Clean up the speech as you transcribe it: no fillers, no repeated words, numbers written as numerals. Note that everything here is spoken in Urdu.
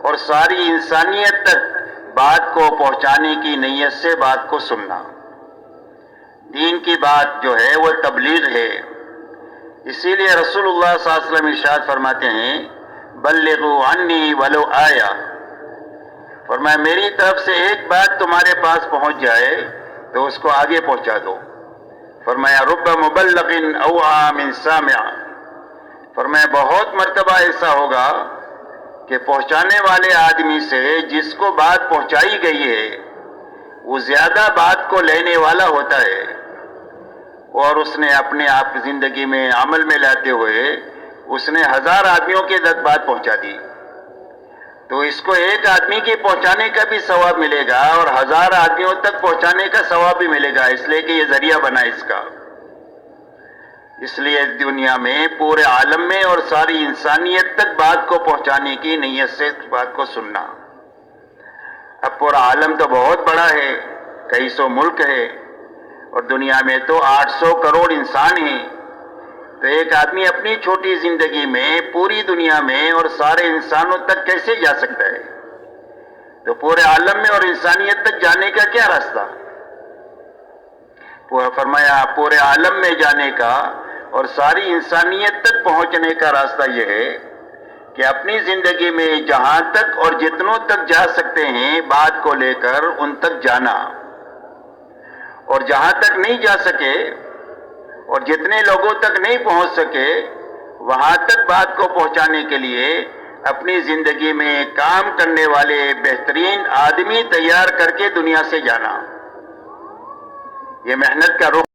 اور ساری انسانیت تک بات کو پہنچانے کی نیت سے بات کو سننا۔ دین کی بات جو ہے وہ تبلیغ ہے۔ اسی لیے رسول اللہ صلی اللہ علیہ وسلم ارشاد فرماتے ہیں بلغوا عنی ولو آیا، فرمایا میری طرف سے ایک بات تمہارے پاس پہنچ جائے تو اس کو آگے پہنچا دو۔ فرمایا رب مبلغ اوعى من سامع، فرمایا بہت مرتبہ ایسا ہوگا کہ پہنچانے والے آدمی سے جس کو بات پہنچائی گئی ہے وہ زیادہ بات کو لینے والا ہوتا ہے، اور اس نے اپنے آپ زندگی میں عمل میں لاتے ہوئے اس نے 1000 آدمیوں کے تک بات پہنچا دی، تو اس کو ایک آدمی کے پہنچانے کا بھی ثواب ملے گا اور 1000 آدمیوں تک پہنچانے کا ثواب بھی ملے گا، اس لیے کہ یہ ذریعہ بنا اس کا۔ اس لیے دنیا میں پورے عالم میں اور ساری انسانیت تک بات کو پہنچانے کی نیت سے بات کو سننا۔ اب پورا عالم تو بہت بڑا ہے، کئی سو ملک ہے، اور دنیا میں تو 800 کروڑ انسان ہیں، تو ایک آدمی اپنی چھوٹی زندگی میں پوری دنیا میں اور سارے انسانوں تک کیسے جا سکتا ہے؟ تو پورے عالم میں اور انسانیت تک جانے کا کیا راستہ؟ فرمایا پورے عالم میں جانے کا اور ساری انسانیت تک پہنچنے کا راستہ یہ ہے کہ اپنی زندگی میں جہاں تک اور جتنوں تک جا سکتے ہیں بات کو لے کر ان تک جانا، اور جہاں تک نہیں جا سکے اور جتنے لوگوں تک نہیں پہنچ سکے وہاں تک بات کو پہنچانے کے لیے اپنی زندگی میں کام کرنے والے بہترین آدمی تیار کر کے دنیا سے جانا۔ یہ محنت کا رخ